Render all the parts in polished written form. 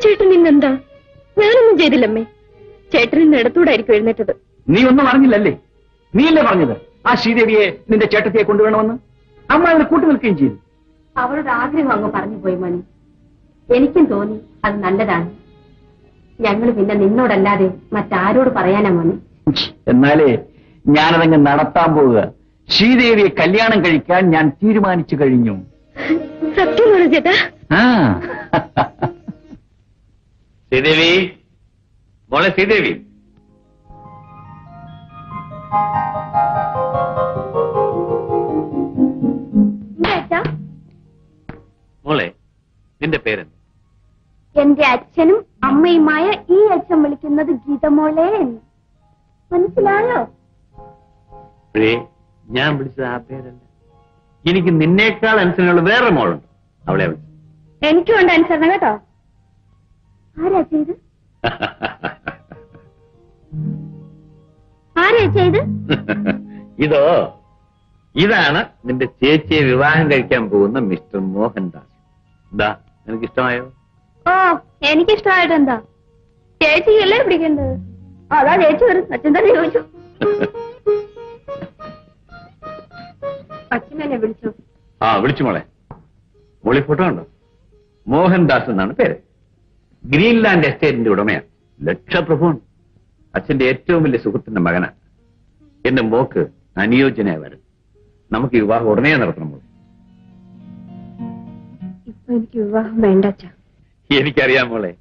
ചേട്ടൻ ഇന്നെന്താ? ഞാനൊന്നും ചെയ്തില്ലമ്മേ. ചേട്ടൻ ഇന്ന് ഇടത്തൂടായിരിക്കും എഴുന്നേറ്റത്. നീ ഒന്നും അറിഞ്ഞില്ലല്ലേ? നീയല്ലേ പറഞ്ഞത് ആ ശ്രീദേവിയെ നിന്റെ ചേട്ടത്തിയെ കൊണ്ടുവരണമെന്ന്? അമ്മ അതിനെ കൂട്ടി നിൽക്കുകയും ചെയ്തു. അവളുടെ ആഗ്രഹം അങ്ങ് പറഞ്ഞു പോയി മണി. എനിക്കും തോന്നി അത് നല്ലതാണ്. ഞങ്ങൾ പിന്നെ നിന്നോടല്ലാതെ മറ്റാരോട് പറയാനാ മണി? എന്നാലേ ഞാനതങ്ങ് നടത്താൻ പോവുക. ശ്രീദേവിയെ കല്യാണം കഴിക്കാൻ ഞാൻ തീരുമാനിച്ചു കഴിഞ്ഞു. സത്യമാണ് ചേട്ടാ. ശ്രീദേവി, മോളെ ശ്രീദേവി. മോളെ, നിന്റെ പേരെന്ത്? എന്റെ അച്ഛനും അമ്മയുമായ ഈ അച്ഛൻ വിളിക്കുന്നത് ഗീതമോളെ എന്ന്. മനസ്സിലായോ? ഞാൻ വിളിച്ചത് ആ പേരല്ല. എനിക്ക് നിന്നേക്കാൾ അനുസരണയുള്ള വേറെ മോളുണ്ട്, അവളെ വിളിച്ചു. എനിക്കും ഉണ്ട് അനുസരണം കേട്ടോ. ആരാ ചെയ്ത്? ആരാ ചെയ്ത്? ഇതാണ് നിന്റെ ചേച്ചിയെ വിവാഹം കഴിക്കാൻ പോകുന്ന മിസ്റ്റർ മോഹൻദാസ്. എന്താ, നിനക്ക് ഇഷ്ടമായോ? ഓ, എനിക്കിഷ്ടമായിട്ട് എന്താ? ചേച്ചിയല്ലേ പിടിക്കേണ്ടത്. അതാ ചേച്ചി വരും. അച്ഛൻ തന്നെ ചോദിച്ചു. അച്ഛൻ എന്നെ വിളിച്ചു. വിളിച്ചു മോളെ. മോളി ഫോട്ടോ ഉണ്ടോ? മോഹൻദാസ് എന്നാണ് പേര്. ഗ്രീൻലാൻഡ് എസ്റ്റേറ്റിന്റെ ഉടമയാണ്. ലക്ഷപ്രഭുവാണ്. അച്ഛന്റെ ഏറ്റവും വലിയ സുഹൃത്തിന്റെ മകനാണ്. എന്റെ മോക്ക് അനുയോജ്യനായി വരും. നമുക്ക് വിവാഹം ഉടനെ നടത്തണം. മോളെ, ഇപ്പൊ എനിക്ക് വിവാഹം വേണ്ട അച്ഛാ. എനിക്കറിയാം മോളെ.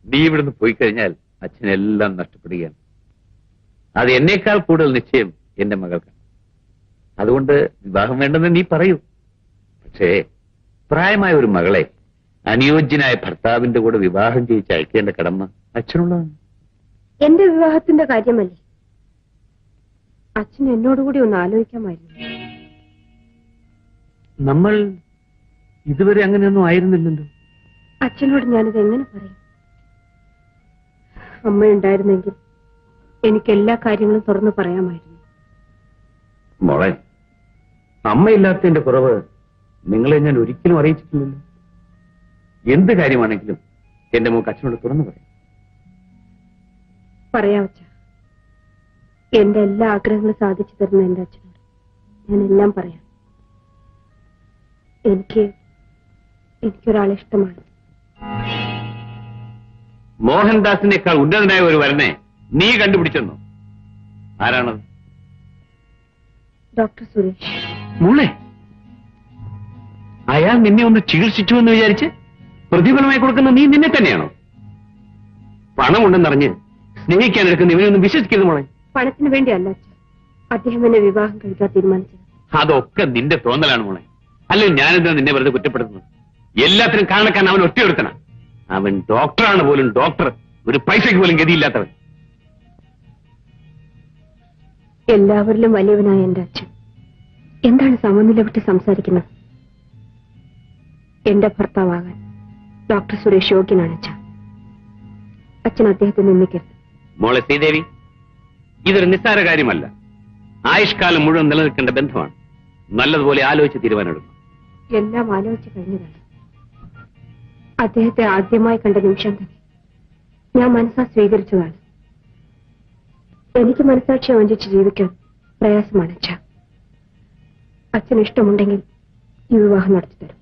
നീ ഇവിടുന്ന് പോയി കഴിഞ്ഞാൽ അച്ഛനെല്ലാം നഷ്ടപ്പെടുകയാണ്. അത് എന്നേക്കാൾ കൂടുതൽ നിശ്ചയം എന്റെ മകൾക്കാണ്. അതുകൊണ്ട് വിവാഹം വേണ്ടെന്ന് നീ പറയൂ. പക്ഷേ പ്രായമായ ഒരു മകളെ അനുയോജ്യനായ ഭർത്താവിന്റെ കൂടെ വിവാഹം ചെയ്യിച്ച് അയക്കേണ്ട കടമ അച്ഛനുള്ളതാണ്. എന്റെ വിവാഹത്തിന്റെ കാര്യമല്ലേ? അച്ഛൻ എന്നോടുകൂടി ഒന്ന് ആലോചിക്കാമായിരുന്നു. നമ്മൾ ഇതുവരെ അങ്ങനെയൊന്നും ആയിരുന്നില്ലല്ലോ. അച്ഛനോട് ഞാനിത് എങ്ങനെ പറയും? അമ്മയുണ്ടായിരുന്നെങ്കിൽ എനിക്ക് എല്ലാ കാര്യങ്ങളും തുറന്നു പറയാമായിരുന്നു. മോളെ, അമ്മയില്ലാത്തതിന്റെ കുറവ് നിങ്ങളെ ഞാൻ ഒരിക്കലും അറിയിച്ചിട്ടില്ലല്ലോ. എന്ത് കാര്യമാണെങ്കിലും എന്റെ മോക്ക് അച്ഛനോട് തുറന്നു പറയാം. പറയാം അച്ഛാ. എന്റെ എല്ലാ ആഗ്രഹങ്ങളും സാധിച്ചു തരുന്ന എന്റെ അച്ഛനോട് ഞാൻ എല്ലാം പറയാം. എനിക്കൊരാളെ ഇഷ്ടമാണ്. മോഹൻദാസിനേക്കാൾ ഉന്നതനായ ഒരു വരനെ നീ കണ്ടുപിടിച്ചെന്നോ? ആരാണത്? ഡോക്ടർ സുരേഷ്. മോളെ, അയാൾ നിന്നെ ഒന്ന് ചികിത്സിച്ചു എന്ന് വിചാരിച്ച് പ്രതിഫലമായി കൊടുക്കുന്ന നീ നിന്നെ തന്നെയാണോ? പണമുണ്ടെന്നറിഞ്ഞ് സ്നേഹിക്കാൻ എടുക്കുന്ന ഇവനൊന്നും വിശ്വസിക്കരുത് മോളെ. പണത്തിന് വേണ്ടിയല്ല അച്ഛ അദ്ദേഹം എന്നെ വിവാഹം കഴിക്കാൻ തീരുമാനിച്ചത്. അതൊക്കെ നിന്റെ തോന്നലാണ് മോളെ. അല്ലെങ്കിൽ ഞാനെന്താ നിന്നെ വെറുതെ കുറ്റപ്പെടുത്തുന്നത്? എല്ലാത്തിനും കാരണക്കാൻ അവൻ ഒറ്റയൊരുത്തനാണ്. അവൻ ഡോക്ടറാണ് പോലും. ഡോക്ടർ, ഒരു പൈസയ്ക്ക് പോലും ഗതിയില്ലാത്തവൻ. എല്ലാവരിലും വലിയവനായ എന്റെ അച്ഛൻ എന്താണ് സമനില വിട്ട് സംസാരിക്കുന്നത്? എന്റെ ഭർത്താവാകാൻ ഡോക്ടർ സുരേഷ് യോഗ്യനാണ് അച്ഛൻ. അച്ഛൻ അദ്ദേഹത്തെ നിന്ദിക്കരുത്. മോളെ ശ്രീദേവി, ഇതൊരു നിസ്സാര കാര്യമല്ല. ആയുഷ്കാലം മുഴുവൻ നിലനിൽക്കേണ്ട ബന്ധമാണ്. നല്ലതുപോലെ ആലോചിച്ച് തീരുമാനമെടുക്കും. എല്ലാം ആലോചിച്ച് കഴിഞ്ഞതാണ്. അദ്ദേഹത്തെ ആദ്യമായി കണ്ട നിമിഷം തന്നെ ഞാൻ മനസ്സാ സ്വീകരിച്ചതാണ്. എനിക്ക് മനസ്സാക്ഷിയെ വഞ്ചിച്ച് ജീവിക്കാൻ പ്രയാസമാണ് അച്ഛ. അച്ഛന് ഇഷ്ടമുണ്ടെങ്കിൽ ഈ വിവാഹം നടത്തിത്തരും.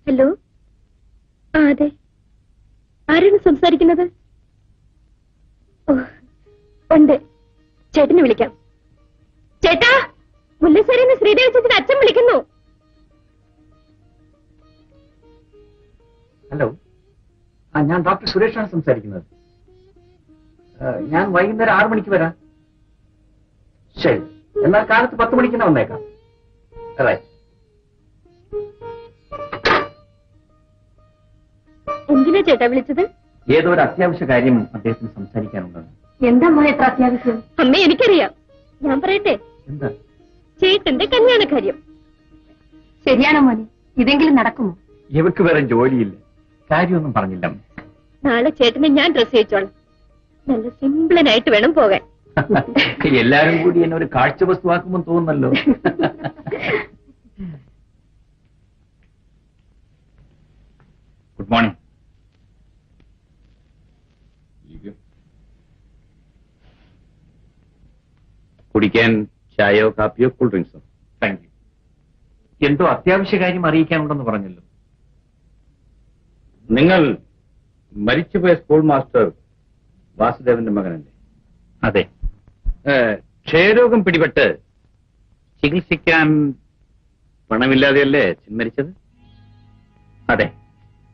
ഹലോ, അതെ, ആരാണ് സംസാരിക്കുന്നത്? ഉണ്ട്, ചേട്ടനെ വിളിക്കാം. ചേട്ടാ, മുല്ലശ്ശേരിന്ന് ശ്രീദേവി ചേച്ചിയുടെ അച്ഛൻ വിളിക്കുന്നു. ഹലോ, ഞാൻ ഡോക്ടർ സുരേഷാണ് സംസാരിക്കുന്നത്. ഞാൻ വൈകുന്നേരം 6 മണിക്ക് വരാം. ശരി, എന്നാൽ കാലത്ത് 10 മണിക്ക് തന്നെ വന്നേക്കാം. റൈറ്റ്. എന്തിനാ ചേട്ടാ വിളിച്ചത്? ഏതോ ഒരു അത്യാവശ്യ കാര്യം അദ്ദേഹത്തിന് സംസാരിക്കാനുണ്ടെന്ന്. എന്താ മോനെ എത്ര അത്യാവശ്യം? അമ്മ എനിക്കറിയാം, ഞാൻ പറയട്ടെ. എന്താ? ചേട്ടന്റെ കല്യാണ കാര്യം. ശരിയാണോ മോനെ? ഇതെങ്കിലും നടക്കുമോ? ഇവർക്ക് വേറെ ജോലിയില്ല, കാര്യമൊന്നും പറഞ്ഞില്ല. നാളെ ചേട്ടനെ ഞാൻ ഡ്രസ് ചെയ്യിച്ചോളാം. നല്ല സിമ്പിളനായിട്ട് വേണം പോകാൻ. എല്ലാരും കൂടി എന്നെ ഒരു കാഴ്ച വസ്തുവാക്കുമ്പോൾ തോന്നുന്നല്ലോ. Good morning. കുടിക്കാൻ ചായയോ കാപ്പിയോ കൂൾ ഡ്രിങ്ക്സോ? Thank you. എന്തോ അത്യാവശ്യ കാര്യം അറിയിക്കാനുണ്ടെന്ന് പറഞ്ഞല്ലോ. നിങ്ങൾ മരിച്ചുപോയ സ്കൂൾ മാസ്റ്റർ വാസുദേവന്റെ മകനല്ലേ? അതെ. ക്ഷയരോഗം പിടിപെട്ട് ചികിത്സിക്കാൻ പണമില്ലാതെയല്ലേ അച്ഛൻ മരിച്ചത്? അതെ.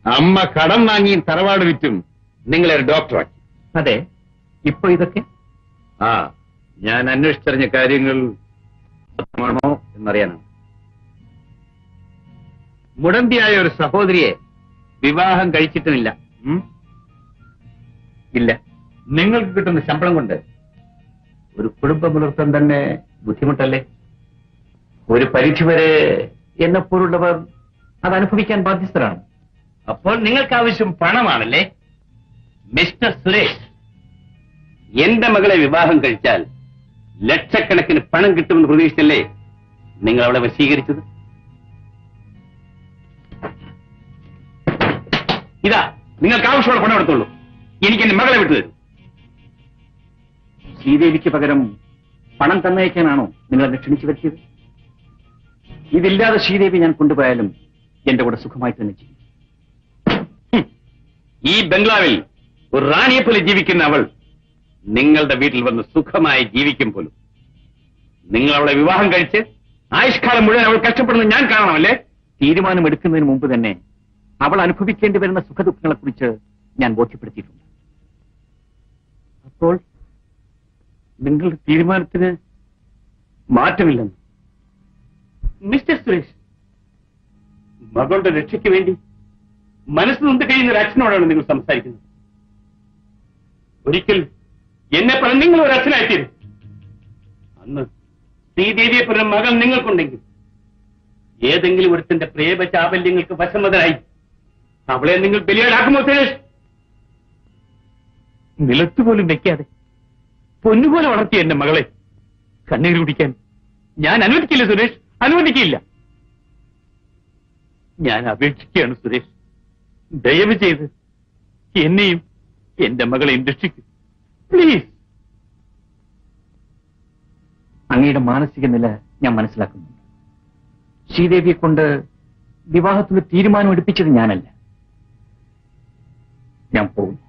അമ്മ കടം വാങ്ങിയും തറവാട് വിറ്റും നിങ്ങളെ ഒരു ഡോക്ടറാക്കി. അതെ. ഇപ്പൊ ഇതൊക്കെ ഞാൻ അന്വേഷിച്ചറിഞ്ഞ കാര്യങ്ങൾ സത്യമാണോ എന്നറിയാനാണ്. മുടന്തിയായ ഒരു സഹോദരിയെ വിവാഹം കഴിച്ചിട്ടുമില്ല. ഇല്ല. നിങ്ങൾക്ക് കിട്ടുന്ന ശമ്പളം കൊണ്ട് ഒരു കുടുംബം പുലർത്താൻ തന്നെ ബുദ്ധിമുട്ടല്ലേ? ഒരു പരിധിവരെ എന്നെപ്പോലുള്ളവർ അത് അനുഭവിക്കാൻ ബാധ്യസ്ഥരാണ്. അപ്പോൾ നിങ്ങൾക്ക് ആവശ്യം പണമാണല്ലേ? മിസ്റ്റർ സുരേഷ്, എന്റെ മകളെ വിവാഹം കഴിച്ചാൽ ലക്ഷക്കണക്കിന് പണം കിട്ടുമെന്ന് പ്രതീക്ഷിച്ചല്ലേ നിങ്ങൾ അവളെ വശീകരിച്ചത്? ഇതാ നിങ്ങൾക്ക് ആവശ്യമുള്ള പണം എടുത്തോളൂ. എനിക്ക് എന്റെ മകളെ വിട്ടുതരൂ. ശ്രീദേവിക്ക് പകരം പണം തന്നയക്കാനാണോ നിങ്ങൾ എന്നെ ക്ഷണിച്ചു വരുത്തിയത്? ഇതില്ലാതെ ശ്രീദേവി ഞാൻ കൊണ്ടുപോയാലും എന്റെ കൂടെ സുഖമായി തന്നെ ചെയ്യും. ഈ ബംഗ്ലാവിൽ ഒരു റാണിയെ പോലെ ജീവിക്കുന്ന അവൾ നിങ്ങളുടെ വീട്ടിൽ വന്ന് സുഖമായി ജീവിക്കും പോലും. നിങ്ങൾ അവളെ വിവാഹം കഴിച്ച് ആയുഷ്കാലം മുഴുവൻ അവൾ കഷ്ടപ്പെടുന്നത് ഞാൻ കാണണമല്ലേ? തീരുമാനമെടുക്കുന്നതിന് മുമ്പ് തന്നെ അവൾ അനുഭവിക്കേണ്ടി വരുന്ന സുഖദുഃഖങ്ങളെക്കുറിച്ച് ഞാൻ ബോധ്യപ്പെടുത്തിയിട്ടുണ്ട്. അപ്പോൾ നിങ്ങളുടെ തീരുമാനത്തിന് മാറ്റമില്ലെന്ന്? മിസ്റ്റർ സുരേഷ്, മകളുടെ രക്ഷയ്ക്ക് വേണ്ടി മനസ്സ് നൊന്ത് കഴിയുന്ന ഒരു അച്ഛനോടാണ് നിങ്ങൾ സംസാരിക്കുന്നത്. ഒരിക്കൽ എന്നെ പറഞ്ഞ നിങ്ങൾ ഒരു അച്ഛനായിത്തീരും. അന്ന് ശ്രീദേവിയെ പറഞ്ഞ മകൾ നിങ്ങൾക്കുണ്ടെങ്കിൽ ഏതെങ്കിലും ഒരുത്തിന്റെ പ്രേമ ചാബല്യങ്ങൾക്ക് വശമതനായി അവളെ നിങ്ങൾ ബലിയാടാക്കുമോ സുരേഷ്? നിലത്തുപോലും വെക്കാതെ പൊന്നുപോലെ വളർത്തിയ എന്റെ മകളെ കണ്ണീര് കുടിക്കാൻ ഞാൻ അനുവദിക്കില്ല സുരേഷ്, അനുവദിക്കില്ല. ഞാൻ അപേക്ഷിക്കുകയാണ് സുരേഷ്, ദയവ് ചെയ്ത് എന്നെയും എന്റെ മകളെയും രക്ഷിക്കൂ പ്ലീസ്. അങ്ങയുടെ മാനസിക നില ഞാൻ മനസ്സിലാക്കുന്നുണ്ട്. ശ്രീദേവിയെ കൊണ്ട് വിവാഹത്തിന് തീരുമാനം എടുപ്പിച്ചത് ഞാനല്ല. ഞാൻ പോകുന്നു.